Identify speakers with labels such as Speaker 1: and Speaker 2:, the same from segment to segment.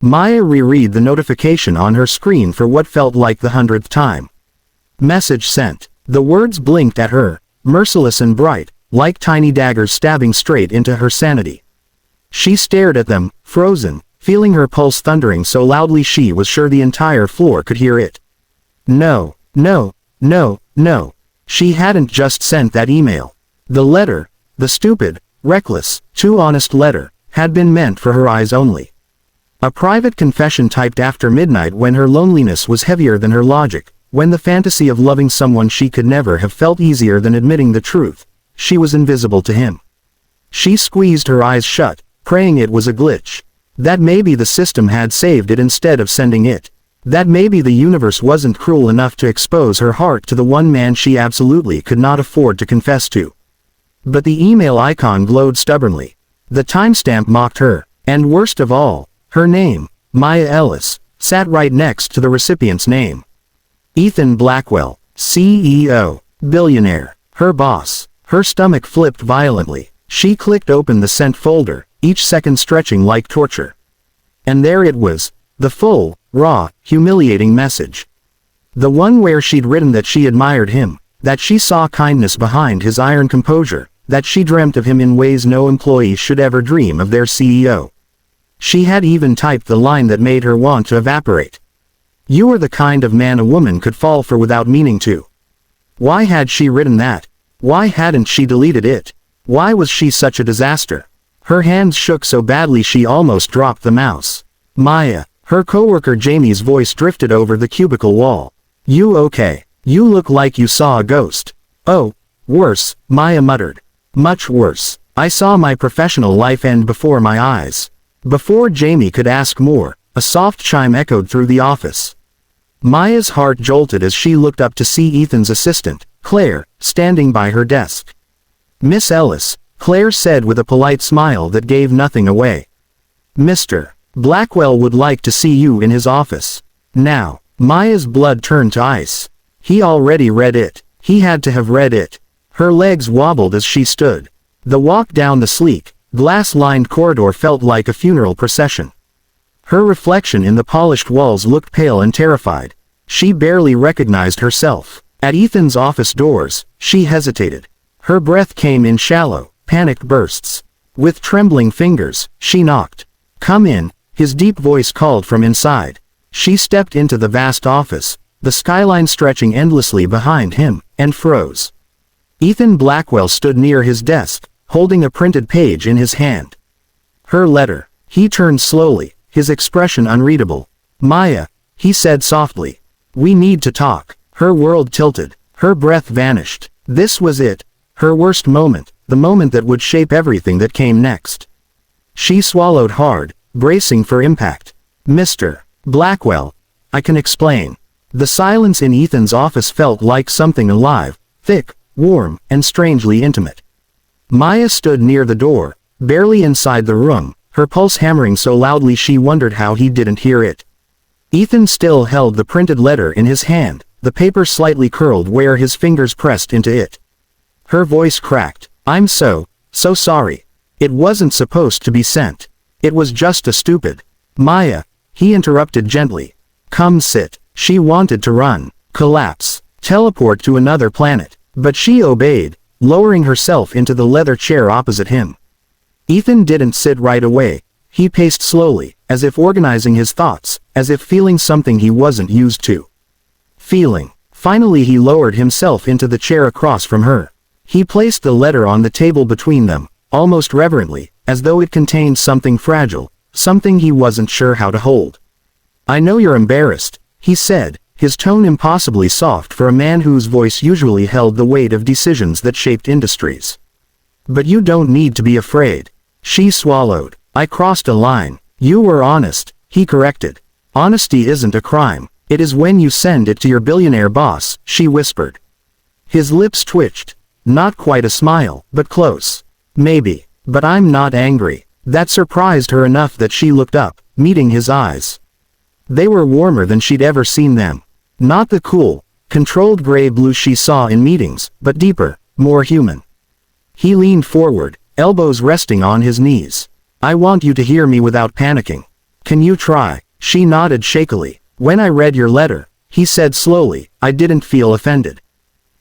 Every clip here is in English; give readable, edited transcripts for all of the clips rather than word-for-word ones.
Speaker 1: Maya reread the notification on her screen for what felt like the 100th time. Message sent. The words blinked at her, merciless and bright, like tiny daggers stabbing straight into her sanity. She stared at them, frozen, feeling her pulse thundering so loudly she was sure the entire floor could hear it. No, no, no, no. She hadn't just sent that email. The letter, the stupid, reckless, too honest letter, had been meant for her eyes only. A private confession typed after midnight when her loneliness was heavier than her logic, when the fantasy of loving someone she could never have felt easier than admitting the truth. She was invisible to him. She squeezed her eyes shut, praying it was a glitch. That maybe the system had saved it instead of sending it. That maybe the universe wasn't cruel enough to expose her heart to the one man she absolutely could not afford to confess to. But the email icon glowed stubbornly. The timestamp mocked her, and worst of all, her name, Maya Ellis, sat right next to the recipient's name. Ethan Blackwell, CEO, Billionaire, her boss. Her stomach flipped violently. She clicked open the sent folder, each second stretching like torture. And there it was, the full, raw, humiliating message. The one where she'd written that she admired him, that she saw kindness behind his iron composure, that she dreamt of him in ways no employee should ever dream of their CEO. She had even typed the line that made her want to evaporate. You are the kind of man a woman could fall for without meaning to. Why had she written that? Why hadn't she deleted it? Why was she such a disaster? Her hands shook so badly she almost dropped the mouse. Maya, her coworker Jamie's voice drifted over the cubicle wall. You okay? You look like you saw a ghost. Oh, worse, Maya muttered. Much worse. I saw my professional life end before my eyes. Before Jamie could ask more, a soft chime echoed through the office. Maya's heart jolted as she looked up to see Ethan's assistant, Claire, standing by her desk. Miss Ellis, Claire said with a polite smile that gave nothing away. Mr. Blackwell would like to see you in his office. Now, Maya's blood turned to ice. He already read it. He had to have read it. Her legs wobbled as she stood. The walk down the sleek, glass-lined corridor felt like a funeral procession. Her reflection in the polished walls looked pale and terrified. She barely recognized herself. At Ethan's office doors, she hesitated. Her breath came in shallow, panicked bursts. With trembling fingers, she knocked. Come in, his deep voice called from inside. She stepped into the vast office, the skyline stretching endlessly behind him, and froze. Ethan Blackwell stood near his desk, holding a printed page in his hand. Her letter. He turned slowly, his expression unreadable. Maya, he said softly. We need to talk. Her world tilted. Her breath vanished. This was it. Her worst moment, the moment that would shape everything that came next. She swallowed hard, bracing for impact. Mr. Blackwell, I can explain. The silence in Ethan's office felt like something alive, thick, warm, and strangely intimate. Maya stood near the door, barely inside the room, her pulse hammering so loudly she wondered how he didn't hear it. Ethan still held the printed letter in his hand, the paper slightly curled where his fingers pressed into it. Her voice cracked. I'm so sorry. It wasn't supposed to be sent. It was just a stupid. Maya, he interrupted gently. Come sit. She wanted to run, collapse, teleport to another planet, but she obeyed, lowering herself into the leather chair opposite him. Ethan didn't sit right away. He paced slowly, as if organizing his thoughts, as if feeling something he wasn't used to. Feeling. Finally he lowered himself into the chair across from her. He placed the letter on the table between them, almost reverently, as though it contained something fragile, something he wasn't sure how to hold. I know you're embarrassed, he said, his tone impossibly soft for a man whose voice usually held the weight of decisions that shaped industries. But you don't need to be afraid. She swallowed. I crossed a line. You were honest, he corrected. Honesty isn't a crime. It is when you send it to your billionaire boss, she whispered. His lips twitched. Not quite a smile, but close. Maybe. But I'm not angry. That surprised her enough that she looked up, meeting his eyes. They were warmer than she'd ever seen them. Not the cool, controlled gray-blue she saw in meetings, but deeper, more human. He leaned forward, elbows resting on his knees. I want you to hear me without panicking. Can you try? She nodded shakily. When I read your letter, he said slowly, I didn't feel offended.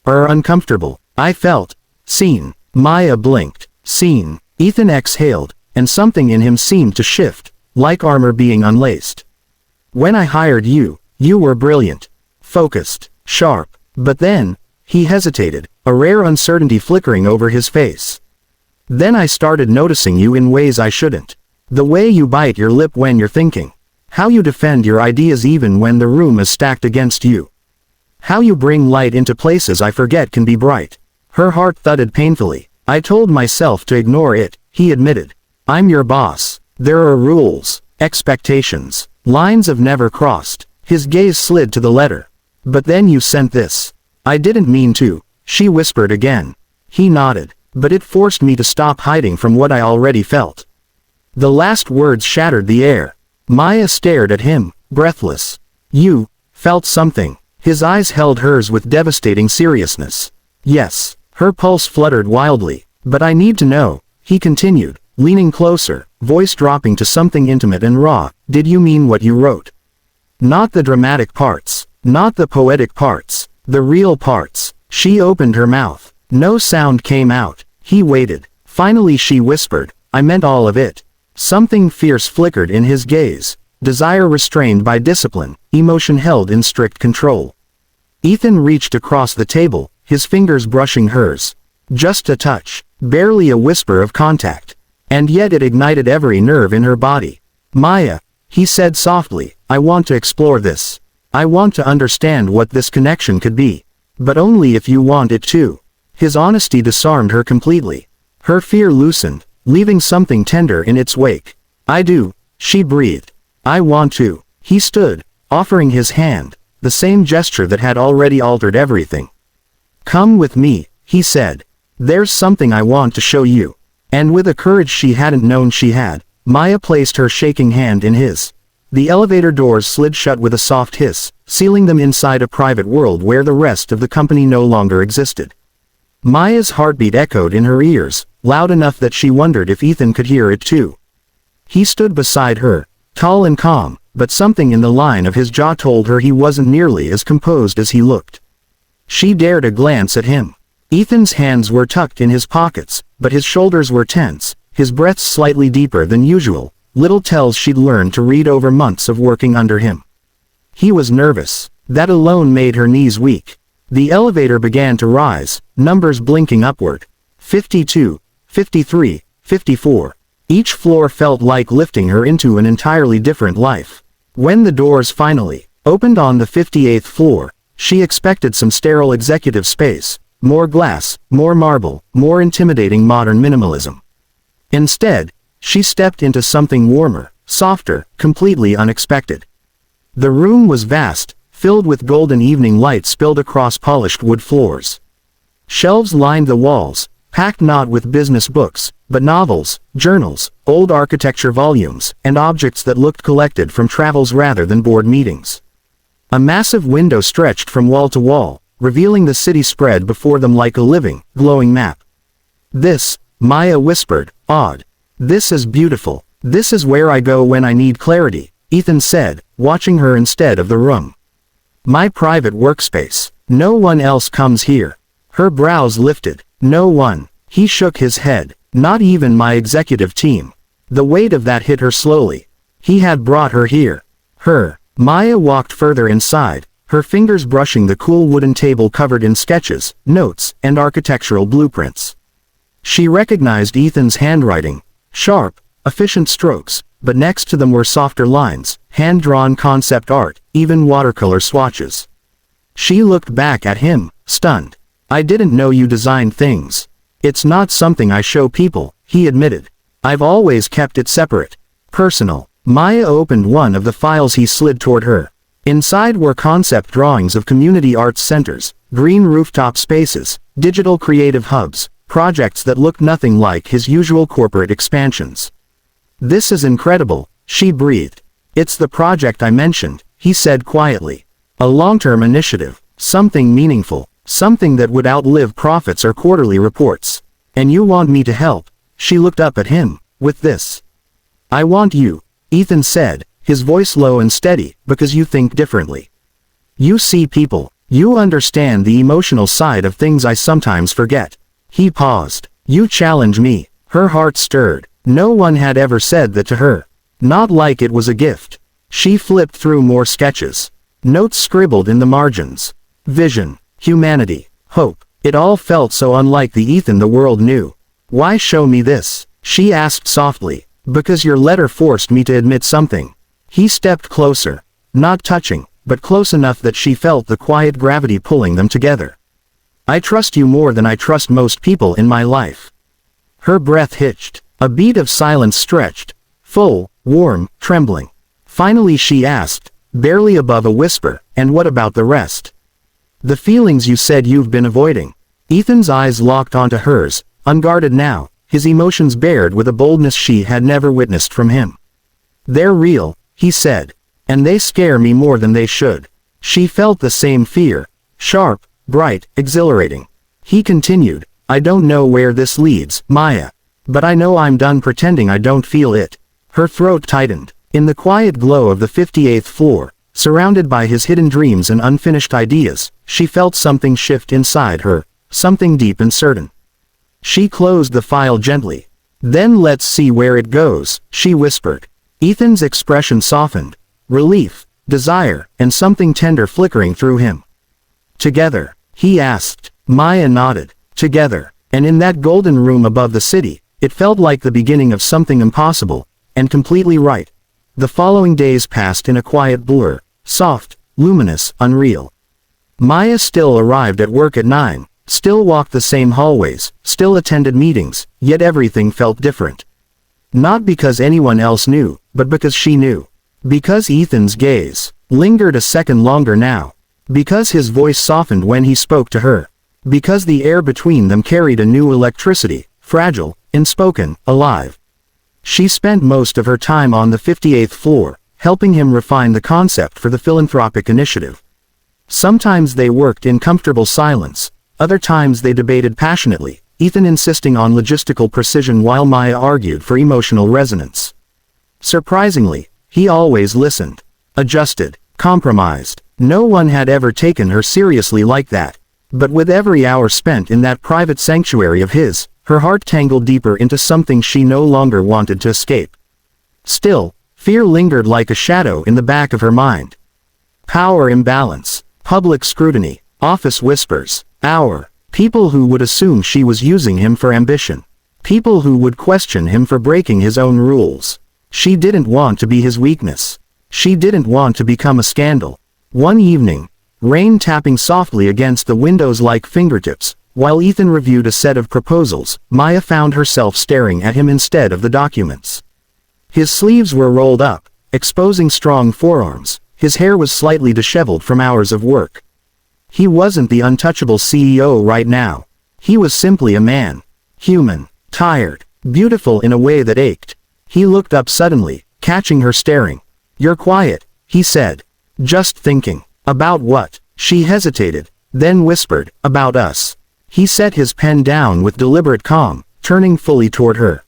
Speaker 1: Or uncomfortable. I felt seen. Maya blinked. Seen. Ethan exhaled, and something in him seemed to shift, like armor being unlaced. When I hired you, you were brilliant. Focused. Sharp. But then, he hesitated, a rare uncertainty flickering over his face. Then I started noticing you in ways I shouldn't. The way you bite your lip when you're thinking. How you defend your ideas even when the room is stacked against you. How you bring light into places I forget can be bright. Her heart thudded painfully. I told myself to ignore it, he admitted. I'm your boss. There are rules, expectations, lines I've never crossed. His gaze slid to the letter. But then you sent this. I didn't mean to, she whispered again. He nodded. But it forced me to stop hiding from what I already felt. The last words shattered the air. Maya stared at him, breathless. You felt something. His eyes held hers with devastating seriousness. Yes. Her pulse fluttered wildly. But I need to know, he continued, leaning closer, voice dropping to something intimate and raw. Did you mean what you wrote? Not the dramatic parts. Not the poetic parts. The real parts. She opened her mouth. No sound came out. He waited. Finally she whispered, I meant all of it. Something fierce flickered in his gaze. Desire restrained by discipline, emotion held in strict control. Ethan reached across the table, his fingers brushing hers. Just a touch. Barely a whisper of contact. And yet it ignited every nerve in her body. Maya, he said softly, I want to explore this. I want to understand what this connection could be. But only if you want it to. His honesty disarmed her completely. Her fear loosened, leaving something tender in its wake. I do, she breathed. I want to. He stood, offering his hand, the same gesture that had already altered everything. Come with me, he said. There's something I want to show you. And with a courage she hadn't known she had, Maya placed her shaking hand in his. The elevator doors slid shut with a soft hiss, sealing them inside a private world where the rest of the company no longer existed. Maya's heartbeat echoed in her ears, loud enough that she wondered if Ethan could hear it too. He stood beside her, tall and calm, but something in the line of his jaw told her he wasn't nearly as composed as he looked. She dared a glance at him. Ethan's hands were tucked in his pockets, but his shoulders were tense, his breath slightly deeper than usual, little tells she'd learned to read over months of working under him. He was nervous. That alone made her knees weak. The elevator began to rise, numbers blinking upward. 52, 53, 54. Each floor felt like lifting her into an entirely different life. When the doors finally opened on the 58th floor, she expected some sterile executive space, more glass, more marble, more intimidating modern minimalism. Instead, she stepped into something warmer, softer, completely unexpected. The room was vast, filled with golden evening light spilled across polished wood floors. Shelves lined the walls, packed not with business books, but novels, journals, old architecture volumes, and objects that looked collected from travels rather than board meetings. A massive window stretched from wall to wall, revealing the city spread before them like a living, glowing map. This, Maya whispered, awed. This is beautiful. This is where I go when I need clarity, Ethan said, watching her instead of the room. My private workspace. No one else comes here. Her brows lifted. No one. He shook his head. Not even my executive team. The weight of that hit her slowly. He had brought her here. Her. Maya walked further inside, her fingers brushing the cool wooden table covered in sketches, notes, and architectural blueprints. She recognized Ethan's handwriting. Sharp, efficient strokes, but next to them were softer lines, hand-drawn concept art, even watercolor swatches. She looked back at him, stunned. I didn't know you designed things. It's not something I show people, he admitted. I've always kept it separate. Personal. Maya opened one of the files he slid toward her. Inside were concept drawings of community arts centers, green rooftop spaces, digital creative hubs, projects that looked nothing like his usual corporate expansions. This is incredible, she breathed. It's the project I mentioned, he said quietly. A long-term initiative, something meaningful, something that would outlive profits or quarterly reports. And you want me to help? She looked up at him, with this. I want you, Ethan said, his voice low and steady, because you think differently. You see people. You understand the emotional side of things I sometimes forget. He paused. You challenge me. Her heart stirred. No one had ever said that to her. Not like it was a gift. She flipped through more sketches. Notes scribbled in the margins. Vision. Humanity. Hope. It all felt so unlike the Ethan the world knew. Why show me this? She asked softly. Because your letter forced me to admit something. He stepped closer. Not touching, but close enough that she felt the quiet gravity pulling them together. I trust you more than I trust most people in my life. Her breath hitched. A beat of silence stretched. Full, warm, trembling. Finally she asked, barely above a whisper, and what about the rest? The feelings you said you've been avoiding. Ethan's eyes locked onto hers, unguarded now, his emotions bared with a boldness she had never witnessed from him. They're real, he said. And they scare me more than they should. She felt the same fear. Sharp, bright, exhilarating. He continued, I don't know where this leads, Maya. But I know I'm done pretending I don't feel it. Her throat tightened. In the quiet glow of the 58th floor, surrounded by his hidden dreams and unfinished ideas, she felt something shift inside her, something deep and certain. She closed the file gently. Then let's see where it goes, she whispered. Ethan's expression softened. Relief, desire, and something tender flickering through him. Together, he asked. Maya nodded. Together, and in that golden room above the city, it felt like the beginning of something impossible, and completely right. The following days passed in a quiet blur, soft, luminous, unreal. Maya still arrived at work at 9, still walked the same hallways, still attended meetings, yet everything felt different. Not because anyone else knew, but because she knew. Because Ethan's gaze lingered a second longer now. Because his voice softened when he spoke to her. Because the air between them carried a new electricity, fragile, unspoken, alive. She spent most of her time on the 58th floor, helping him refine the concept for the philanthropic initiative. Sometimes they worked in comfortable silence, other times they debated passionately, Ethan insisting on logistical precision while Maya argued for emotional resonance. Surprisingly, he always listened, adjusted, compromised. No one had ever taken her seriously like that. But with every hour spent in that private sanctuary of his, her heart tangled deeper into something she no longer wanted to escape. Still, fear lingered like a shadow in the back of her mind. Power imbalance, public scrutiny, office whispers, people who would assume she was using him for ambition. People who would question him for breaking his own rules. She didn't want to be his weakness. She didn't want to become a scandal. One evening, rain tapping softly against the windows like fingertips, while Ethan reviewed a set of proposals, Maya found herself staring at him instead of the documents. His sleeves were rolled up, exposing strong forearms. His hair was slightly disheveled from hours of work. He wasn't the untouchable CEO right now. He was simply a man. Human, tired, beautiful in a way that ached. He looked up suddenly, catching her staring. You're quiet, he said. Just thinking. About what? She hesitated, then whispered, about us. He set his pen down with deliberate calm, turning fully toward her.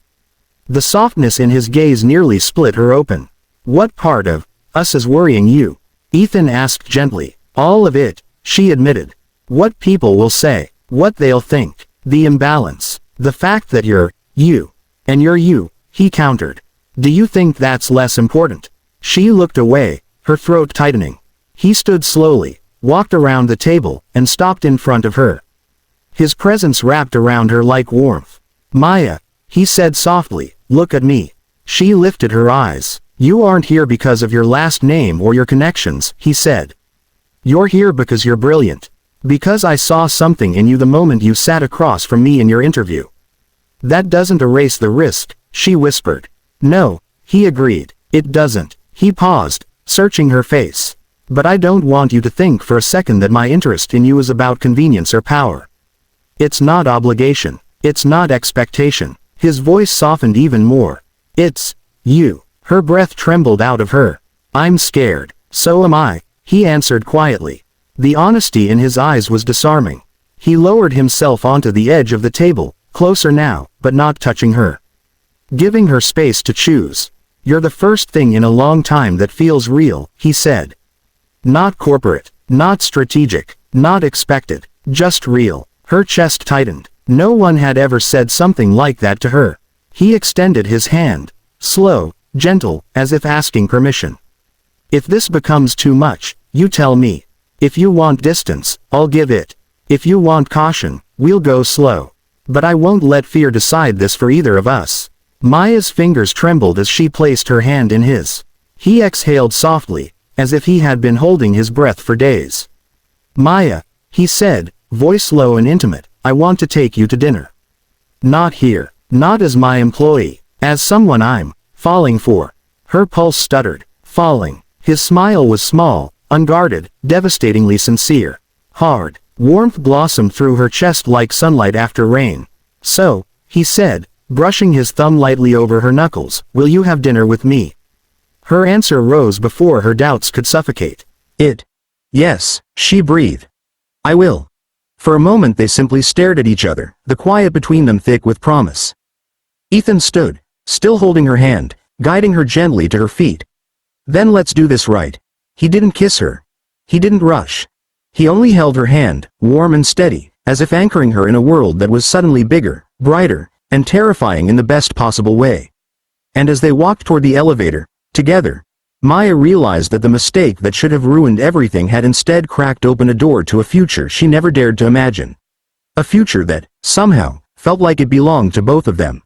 Speaker 1: The softness in his gaze nearly split her open. What part of us is worrying you? Ethan asked gently. All of it, she admitted. What people will say, what they'll think, the imbalance, the fact that you're you, and you're you, he countered. Do you think that's less important? She looked away, her throat tightening. He stood slowly, walked around the table, and stopped in front of her. His presence wrapped around her like warmth. Maya, he said softly, look at me. She lifted her eyes. You aren't here because of your last name or your connections, he said. You're here because you're brilliant. Because I saw something in you the moment you sat across from me in your interview. That doesn't erase the risk, she whispered. No, he agreed. It doesn't. He paused, searching her face. But I don't want you to think for a second that my interest in you is about convenience or power. It's not obligation. It's not expectation. His voice softened even more. It's you. Her breath trembled out of her. I'm scared. So am I, he answered quietly. The honesty in his eyes was disarming. He lowered himself onto the edge of the table, closer now, but not touching her. Giving her space to choose. "You're the first thing in a long time that feels real," he said. "Not corporate, not strategic, not expected, just real." Her chest tightened. No one had ever said something like that to her. He extended his hand. Slow, gentle, as if asking permission. "If this becomes too much, you tell me. If you want distance, I'll give it. If you want caution, we'll go slow. But I won't let fear decide this for either of us." Maya's fingers trembled as she placed her hand in his. He exhaled softly, as if he had been holding his breath for days. "Maya," he said, voice low and intimate, "I want to take you to dinner. Not here, not as my employee, as someone I'm falling for." Her pulse stuttered. Falling. His smile was small, unguarded, devastatingly sincere. Hard. Warmth blossomed through her chest like sunlight after rain. "So," he said, brushing his thumb lightly over her knuckles, "will you have dinner with me?" Her answer rose before her doubts could suffocate. Yes, she breathed. "I will." For a moment they simply stared at each other, the quiet between them thick with promise. Ethan stood, still holding her hand, guiding her gently to her feet. "Then let's do this right." He didn't kiss her. He didn't rush. He only held her hand, warm and steady, as if anchoring her in a world that was suddenly bigger, brighter, and terrifying in the best possible way. And as they walked toward the elevator, together, Maya realized that the mistake that should have ruined everything had instead cracked open a door to a future she never dared to imagine. A future that, somehow, felt like it belonged to both of them.